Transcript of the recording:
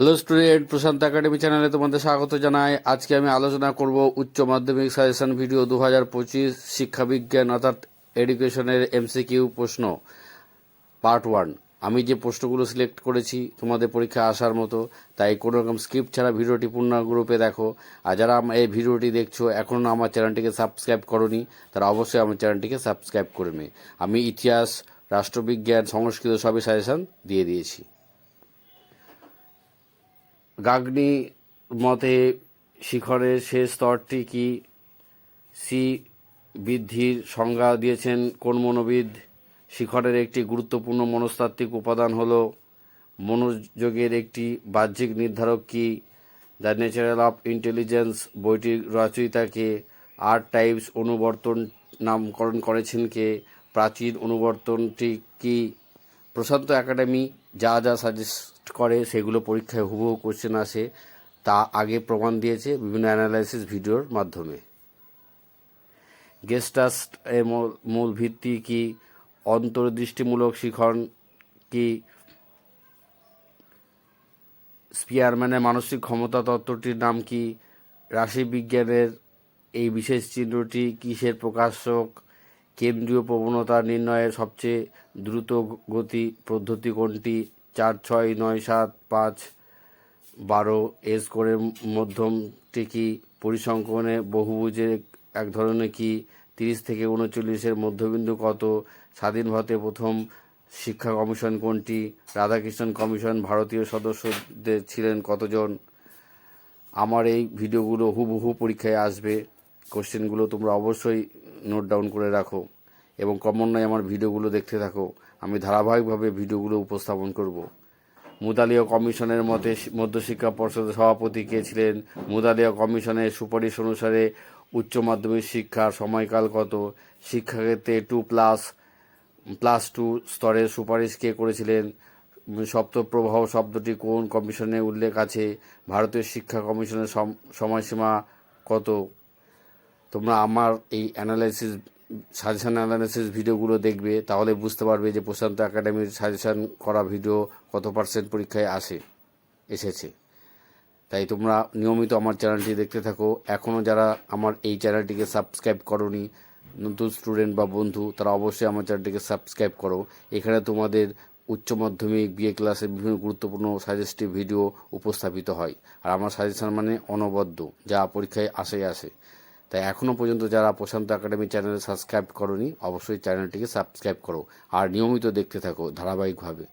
Hello student, প্রশান্ত academy চ্যানেলে তোমাদের স্বাগত জানাই। আজকে আমি আলোচনা করব উচ্চ মাধ্যমিক সাজেশন ভিডিও 2025 শিক্ষাবিজ্ঞান অর্থাৎ এডুকেশনের এমসিকিউ প্রশ্ন পার্ট 1। আমি যে প্রশ্নগুলো সিলেক্ট করেছি তোমাদের পরীক্ষা আসার মতো, তাই কোনো রকম স্ক্রিপ্ট ছাড়া ভিডিওটি পূর্ণরূপে দেখো। আর যারা এই ভিডিওটি দেখছো এখনও আমার চ্যানেলটিকে সাবস্ক্রাইব করোনি, তারা অবশ্যই আমার চ্যানেলটিকে সাবস্ক্রাইব করে নে। আমি ইতিহাস, রাষ্ট্রবিজ্ঞান, সংস্কৃত সবই সাজেশন দিয়ে দিয়েছি। গাগনি মতে শিখরের শেষ স্তরটি কি? সি বৃদ্ধির সংজ্ঞা দিয়েছেন কোন মনোবিদ? শিখরের একটি গুরুত্বপূর্ণ মনস্তাত্ত্বিক উপাদান হল মনোযোগের একটি বাহ্যিক নির্ধারক কি? দ্য নেচার অফ ইন্টেলিজেন্স বইটির রচয়িতাকে? আর্ট টাইপস অনুবর্তন নামকরণ করেছেন কে? প্রাচীন অনুবর্তনটি কি? প্রশান্ত একাডেমি যা যা সাজেস্ট করে সেগুলো পরীক্ষায় হুবহু কোশ্চেন আসে, তা আগে প্রমাণ দিয়েছে বিভিন্ন অ্যানালাইসিস ভিডিওর মাধ্যমে। গেস্টাল্ট এর মূল ভিত্তি কি? অন্তর্দৃষ্টিমূলক শিখন কি? স্পিয়ারম্যানের মানসিক ক্ষমতা তত্ত্বটির নাম কি? রাশিবিজ্ঞানের এই বিশেষ চিহ্নটি কিসের প্রকাশক? কেন্দ্রীয় প্রবণতা নির্ণয়ের সবচেয়ে দ্রুত গতি পদ্ধতি কোনটি? 4, 6, 9, 7, 5, 12 এস করে মধ্যমটি কি? পরিসংখ্যানে বহুভুজের এক ধরনের কি? 30 থেকে 39-এর মধ্যবিন্দু কত? স্বাধীন ভারতের প্রথম শিক্ষা কমিশন কোনটি? রাধাকৃষ্ণন কমিশন ভারতীয় সদস্যদের ছিলেন কতজন? আমার এই ভিডিওগুলো হুবহু পরীক্ষায় আসবে। কোশ্চেনগুলো তোমরা অবশ্যই নোট ডাউন করে রাখো এবং ক্রমান্বয়ে আমার ভিডিওগুলো দেখতে থাকো। আমি ধারাবাহিকভাবে ভিডিওগুলো উপস্থাপন করব। মুদালিয়া কমিশনের মতে মধ্যশিক্ষা পর্ষদের সভাপতি কে ছিলেন? মুদালিয়া কমিশনের সুপারিশ অনুসারে উচ্চ মাধ্যমিক শিক্ষার সময়কাল কত? শিক্ষাক্ষেত্রে 2+2 স্তরের সুপারিশ কে করেছিলেন? সপ্তপ্রবাহ শব্দটি কোন কমিশনে উল্লেখ আছে? ভারতীয় শিক্ষা কমিশনের সময়সীমা কত? তোমরা আমার এই সাজেশন অ্যানালাইসিস ভিডিওগুলো দেখবে, তাহলে বুঝতে পারবে যে প্রশান্ত একাডেমির সাজেশন করা ভিডিও কত পার্সেন্ট পরীক্ষায় এসেছে। তাই তোমরা নিয়মিত আমার চ্যানেলটি দেখতে থাকো। এখনও যারা আমার এই চ্যানেলটিকে সাবস্ক্রাইব করোনি, নতুন স্টুডেন্ট বা বন্ধু, তারা অবশ্যই আমার চ্যানেলটিকে সাবস্ক্রাইব করো। এখানে তোমাদের উচ্চ মাধ্যমিক বিএ ক্লাসের বিভিন্ন গুরুত্বপূর্ণ সাজেস্টিভ ভিডিও উপস্থাপিত হয়। আর আমার সাজেশন মানে অনবদ্য, যা পরীক্ষায় আসে। তাই এখনও পর্যন্ত যারা প্রশান্ত একাডেমি চ্যানেল সাবস্ক্রাইব করোনি, অবশ্যই চ্যানেলটিকে সাবস্ক্রাইব করো আর নিয়মিত দেখতে থাকো ধারাবাহিকভাবে।